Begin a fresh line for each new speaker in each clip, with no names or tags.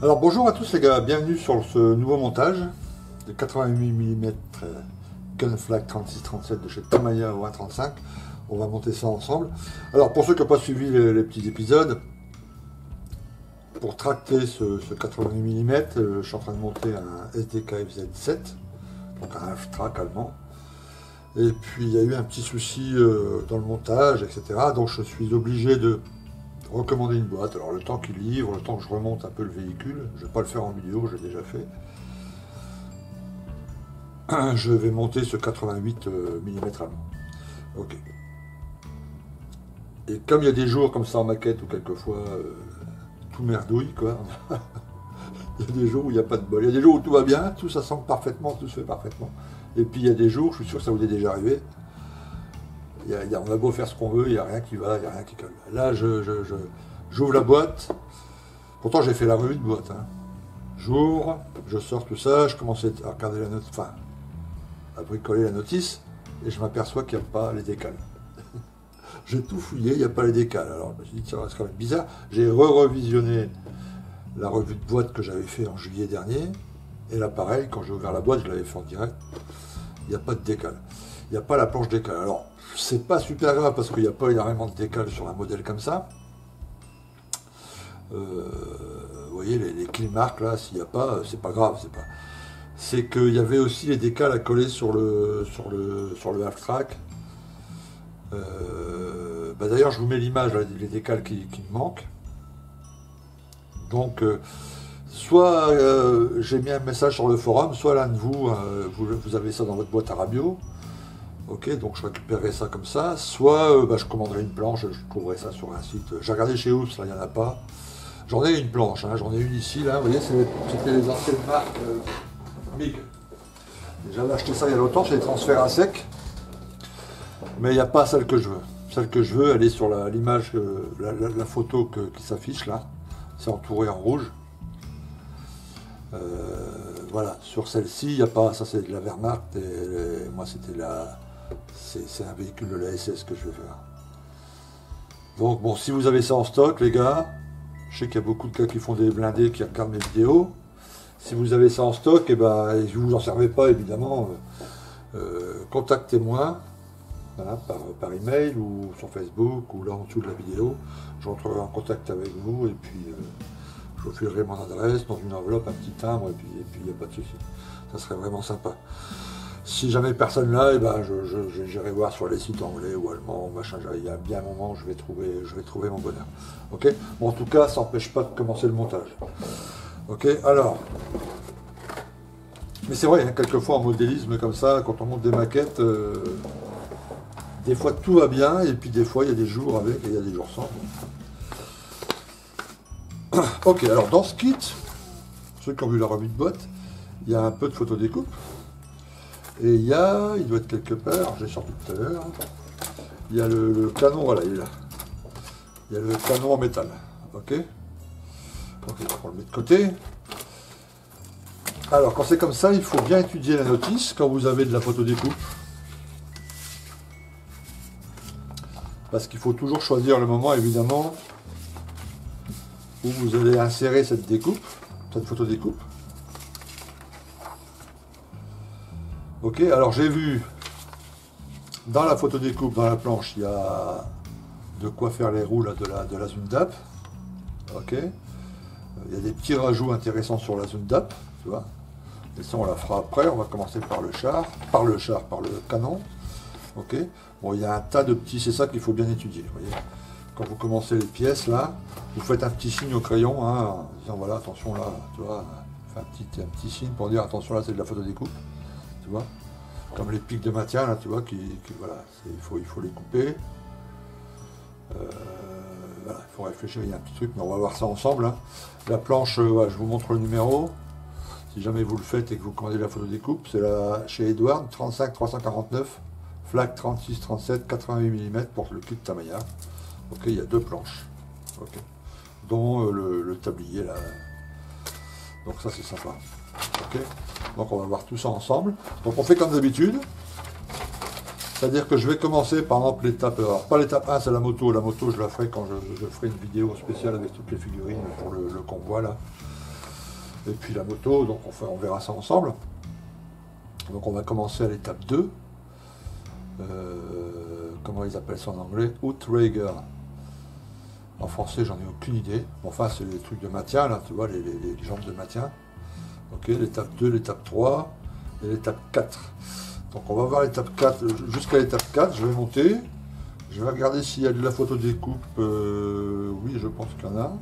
Alors bonjour à tous les gars, bienvenue sur ce nouveau montage de 88 mm Gunflak 36-37 de chez Tamiya au 1.35. On va monter ça ensemble. Alors pour ceux qui n'ont pas suivi les petits épisodes, pour tracter ce 88 mm, je suis en train de monter un SDK FZ7, donc un half-track allemand. Et puis il y a eu un petit souci dans le montage, etc. Donc je suis obligé de recommander une boîte. Alors le temps qu'il livre, le temps que je remonte un peu le véhicule, je ne vais pas le faire en vidéo, j'ai déjà fait. Je vais monter ce 88 mm allemand. Ok. Et comme il y a des jours comme ça en maquette où quelquefois tout merdouille, quoi. Il y a des jours où il n'y a pas de bol. Il y a des jours où tout va bien, tout ça semble parfaitement, tout se fait parfaitement. Et puis il y a des jours, je suis sûr que ça vous est déjà arrivé, on a beau faire ce qu'on veut, il n'y a rien qui va, il n'y a rien qui colle. Là, j'ouvre la boîte. Pourtant, j'ai fait la revue de boîte. Hein. J'ouvre, je sors tout ça, je commence à regarder la note, enfin, à bricoler la notice, et je m'aperçois qu'il n'y a pas les décales. J'ai tout fouillé, il n'y a pas les décales. Alors, je me suis dit, ça reste quand même bizarre. J'ai revisionné la revue de boîte que j'avais fait en juillet dernier, et là, pareil, quand j'ai ouvert la boîte, je l'avais fait en direct, il n'y a pas de décale. Il n'y a pas la planche décale. Alors, c'est pas super grave parce qu'il n'y a pas énormément de décale sur un modèle comme ça. Vous voyez, les Killmark, là, s'il n'y a pas, c'est pas grave. C'est qu'il y avait aussi les décales à coller sur le half-track. D'ailleurs, je vous mets l'image, les décales qui me manquent. Donc, soit j'ai mis un message sur le forum, soit l'un de vous, vous avez ça dans votre boîte à radio. Ok, donc je récupérerai ça comme ça, soit je commanderai une planche, je trouverai ça sur un site. J'ai regardé chez Oops, là il n'y en a pas. J'en ai une planche, hein, j'en ai une ici, là, vous voyez, c'était les anciennes marques MIG. J'avais acheté ça il y a longtemps, c'est des transferts à sec, mais il n'y a pas celle que je veux. Celle que je veux, elle est sur l'image, la photo qui s'affiche là, c'est entouré en rouge. Voilà, sur celle-ci, il n'y a pas, ça c'est de la Wehrmacht, et moi c'était c'est un véhicule de la SS que je vais faire. Donc bon, si vous avez ça en stock, les gars, je sais qu'il y a beaucoup de gars qui font des blindés, qui regardent mes vidéos. Si vous avez ça en stock, et et si vous n'en servez pas, évidemment, contactez-moi voilà, par email ou sur Facebook ou là en dessous de la vidéo. Je rentrerai en contact avec vous et puis je vous filerai mon adresse dans une enveloppe, un petit timbre et puis il n'y a pas de souci. Ça serait vraiment sympa. Si jamais personne là, j'irai voir sur les sites anglais ou allemands, machin, il y a bien un moment où je vais trouver mon bonheur. Ok. Bon, en tout cas, ça n'empêche pas de commencer le montage. Ok, alors. Mais c'est vrai, hein, quelquefois en modélisme comme ça, quand on monte des maquettes, des fois tout va bien, et puis des fois il y a des jours avec et il y a des jours sans. Ok, alors dans ce kit, ceux qui ont vu la revue de boîte, il y a un peu de photodécoupe. Et il doit être quelque part, j'ai sorti tout à l'heure, il y a le canon, voilà, il est là. Il y a le canon en métal, ok. Ok, on le met de côté. Alors, quand c'est comme ça, il faut bien étudier la notice quand vous avez de la photodécoupe. Parce qu'il faut toujours choisir le moment, évidemment, où vous allez insérer cette découpe, cette photodécoupe. Ok, alors j'ai vu dans la photodécoupe, dans la planche, il y a de quoi faire les roues là, de la Zundap. Ok, il y a des petits rajouts intéressants sur la Zundap, tu vois. Et ça on la fera après, on va commencer par le canon. Ok, bon il y a un tas de petits, c'est ça qu'il faut bien étudier, vous voyez. Quand vous commencez les pièces là, vous faites un petit signe au crayon, hein, en disant voilà, attention là, tu vois, un petit signe pour dire attention là c'est de la photodécoupe. Tu vois, comme les pics de maintien là, tu vois, voilà, il faut les couper. Voilà, il faut réfléchir, il y a un petit truc, mais on va voir ça ensemble. Hein. La planche, voilà, je vous montre le numéro. Si jamais vous le faites et que vous commandez la photo découpe, c'est chez Edward 35 349, Flak 36 37 88 mm pour le kit Tamiya. Ok, il y a deux planches, ok, dont le tablier là. Donc ça c'est sympa. Ok, donc on va voir tout ça ensemble. Donc on fait comme d'habitude. C'est-à-dire que je vais commencer par exemple l'étape, alors pas l'étape 1 c'est la moto je la ferai quand je ferai une vidéo spéciale avec toutes les figurines pour le convoi là. Et puis la moto, donc on verra ça ensemble. Donc on va commencer à l'étape 2. Comment ils appellent ça en anglais? Outrigger. En français, j'en ai aucune idée. Bon, enfin, c'est les trucs de maintien, là, tu vois, les jambes de maintien. Ok, l'étape 2, l'étape 3 et l'étape 4. Donc on va voir l'étape 4. Jusqu'à l'étape 4, je vais monter. Je vais regarder s'il y a de la photo découpe. Oui, je pense qu'il y en a.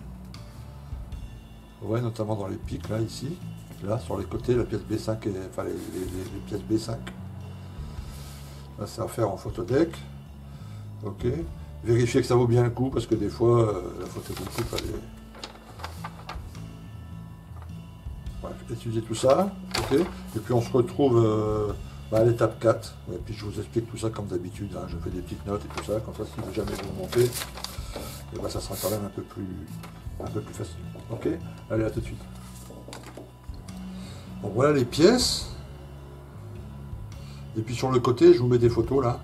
Ouais, notamment dans les pics, là, ici. Là, sur les côtés, la pièce B5, et, enfin les pièces B5. Là, c'est à faire en photodeck. Ok. Vérifier que ça vaut bien le coup, parce que des fois, la photo découpe, elle est... Bref, étudier tout ça. Ok. Et puis on se retrouve à l'étape 4. Et puis je vous explique tout ça comme d'habitude. Hein. Je fais des petites notes et tout ça. Comme ça, si jamais vous montez, et ben, ça sera quand même un peu plus facile. Ok. Allez, à tout de suite. Bon, voilà les pièces. Et puis sur le côté, je vous mets des photos là.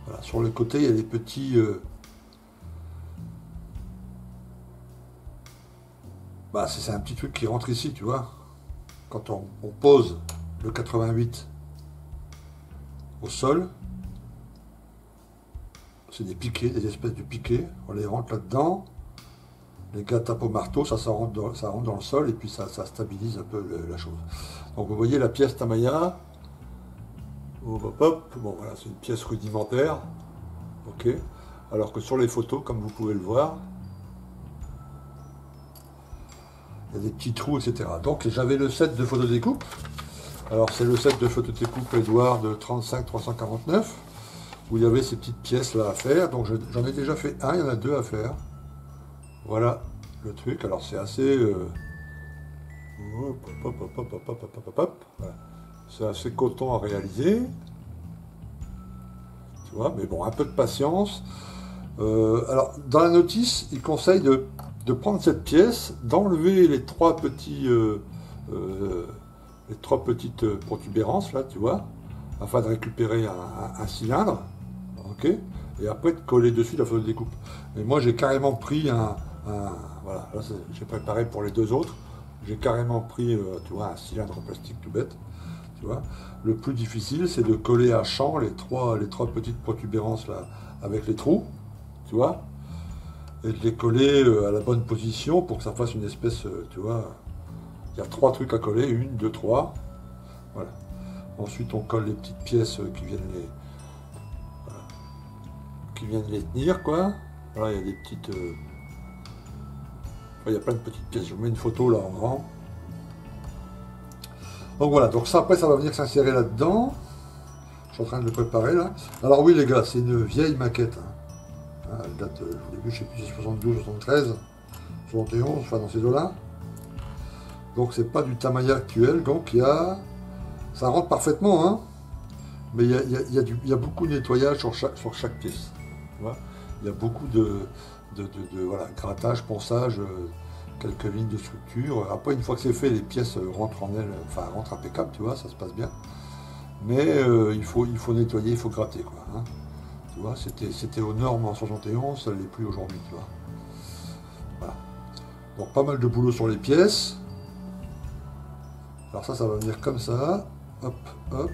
Voilà, sur le côté, il y a des petits... Bah, c'est un petit truc qui rentre ici, tu vois. Quand on pose le 88 au sol, c'est des piquets, des espèces de piquets. On les rentre là-dedans. Les gars tapent au marteau, ça rentre dans le sol et puis ça stabilise un peu la chose. Donc vous voyez la pièce Tamiya. Hop, hop, hop. Bon voilà, c'est une pièce rudimentaire. Ok. Alors que sur les photos, comme vous pouvez le voir, il y a des petits trous, etc. Donc j'avais le set de photo découpe. Alors c'est le set de photo découpe Edouard de 35-349, où il y avait ces petites pièces là à faire. Donc j'en ai déjà fait un, il y en a deux à faire. Voilà le truc. Alors c'est assez... Voilà. C'est assez coton à réaliser. Tu vois, mais bon, un peu de patience. Alors, dans la notice, il conseille de prendre cette pièce, d'enlever les trois petites protubérances, là, tu vois, afin de récupérer un cylindre. Ok. Et après de coller dessus la photo de découpe. Et moi, j'ai carrément pris voilà, là j'ai préparé pour les deux autres. J'ai carrément pris, tu vois, un cylindre en plastique tout bête. Tu vois. Le plus difficile, c'est de coller à champ les trois petites protubérances là, avec les trous, tu vois, et de les coller à la bonne position pour que ça fasse une espèce, tu vois. Il y a trois trucs à coller, une, deux, trois. Voilà. Ensuite, on colle les petites pièces qui viennent les tenir, quoi. Voilà, il y a des petites... il y a plein de petites pièces. Je vous mets une photo là en grand. Donc voilà, donc ça après ça va venir s'insérer là-dedans. Je suis en train de le préparer là. Alors oui les gars, c'est une vieille maquette. Hein. Elle date, je vous l'ai vu, je sais plus, c'est 72, 73, 71, enfin dans ces eaux-là. Donc c'est pas du Tamiya actuel, donc il y a... Ça rentre parfaitement, hein. Mais il y a beaucoup de nettoyage sur chaque pièce. Tu vois, il y a beaucoup de voilà, grattage, ponçage, quelques lignes de structure. Après, une fois que c'est fait, les pièces rentrent en elles, enfin rentrent impeccable, tu vois, ça se passe bien. Mais il faut nettoyer, il faut gratter, quoi. Hein. Tu vois, c'était aux normes en 71, ça ne l'est plus aujourd'hui, tu vois. Voilà. Donc pas mal de boulot sur les pièces. Alors ça va venir comme ça. Hop, hop.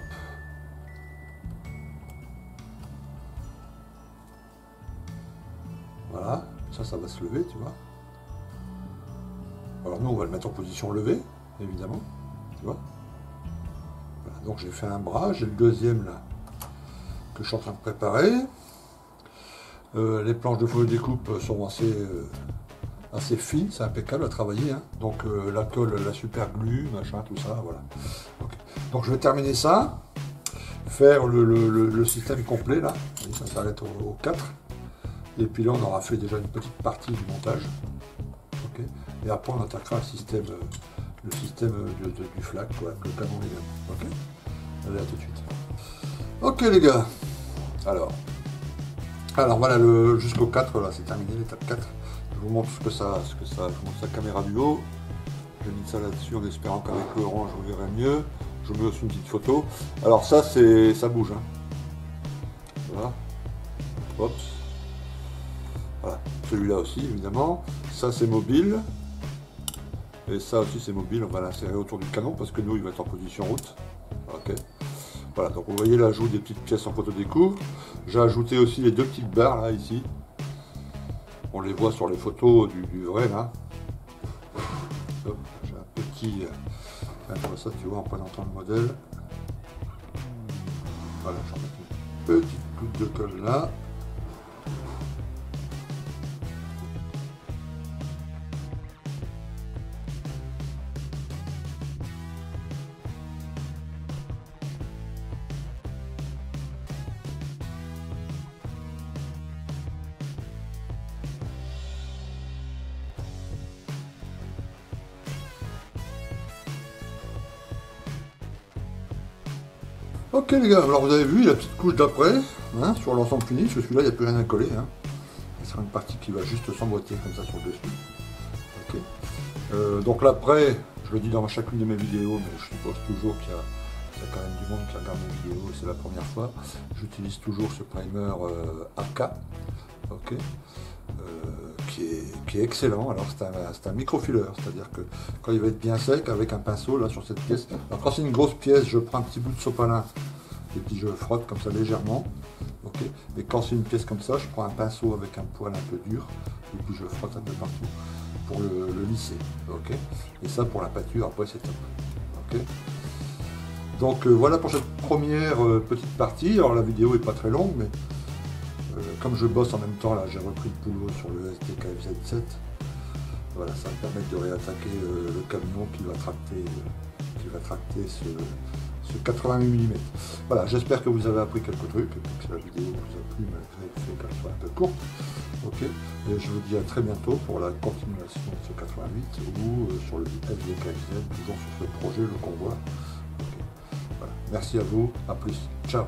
Voilà, ça va se lever, tu vois. Alors nous, on va le mettre en position levée, évidemment, tu vois. Voilà, donc j'ai fait un bras, j'ai le deuxième là, que je suis en train de préparer. Les planches de photo découpe sont assez fines, c'est impeccable à travailler. Hein. Donc la colle, la super glue, machin, tout ça, voilà. Okay. Donc je vais terminer ça, faire le système complet là, et ça s'arrête au 4. Et puis là, on aura fait déjà une petite partie du montage. Okay. Et après, on attaquera le système du flag, quoi, le canon les gars. Ok. Allez, à tout de suite. Ok les gars. Alors voilà, jusqu'au 4, là, c'est terminé, l'étape 4. Je vous montre je vous montre la caméra du haut. J'ai mis ça là-dessus en espérant qu'avec le orange, vous verrez mieux. Je vous mets aussi une petite photo. Alors ça, ça bouge. Hein. Voilà. Hop. Voilà, celui-là aussi évidemment, ça c'est mobile, Et ça aussi c'est mobile, on va l'insérer autour du canon parce que nous il va être en position route. Ok. Voilà, donc vous voyez l'ajout des petites pièces en photodécoupe. J'ai ajouté aussi les deux petites barres là ici. On les voit sur les photos du vrai là. Hop, j'ai un petit. Ça tu vois en présentant le modèle. Voilà, j'en mets une petite goutte de colle là. Ok les gars, alors vous avez vu la petite couche d'après, hein, sur l'ensemble fini, parce que celui-là il n'y a plus rien à coller. Hein. Ce sera une partie qui va juste s'emboîter comme ça sur le dessus. Ok. Donc l'après, je le dis dans chacune de mes vidéos, mais je suppose toujours qu'il y a quand même du monde qui regarde mes vidéos et c'est la première fois. J'utilise toujours ce primer AK, ok, qui est excellent. Alors c'est un microfiler, c'est-à-dire que quand il va être bien sec avec un pinceau là sur cette pièce. Alors quand c'est une grosse pièce, je prends un petit bout de sopalin et puis je frotte comme ça légèrement. Ok. Et quand c'est une pièce comme ça, je prends un pinceau avec un poil un peu dur et puis je frotte un peu partout pour le lisser. Ok. Et ça pour la pâture après c'est top. Ok. Donc voilà pour cette première petite partie. Alors la vidéo est pas très longue, mais comme je bosse en même temps là, j'ai repris le boulot sur le STKFZ7. Voilà, ça va me permettre de réattaquer le camion qui va tracter ce 88 mm. Voilà, j'espère que vous avez appris quelques trucs, et que la vidéo vous a plu malgré le fait qu'elle soit un peu courte. Ok, et je vous dis à très bientôt pour la continuation de ce 88 ou sur le STKFZ, toujours sur ce projet, le convoi. Okay. Voilà. Merci à vous, à plus, ciao.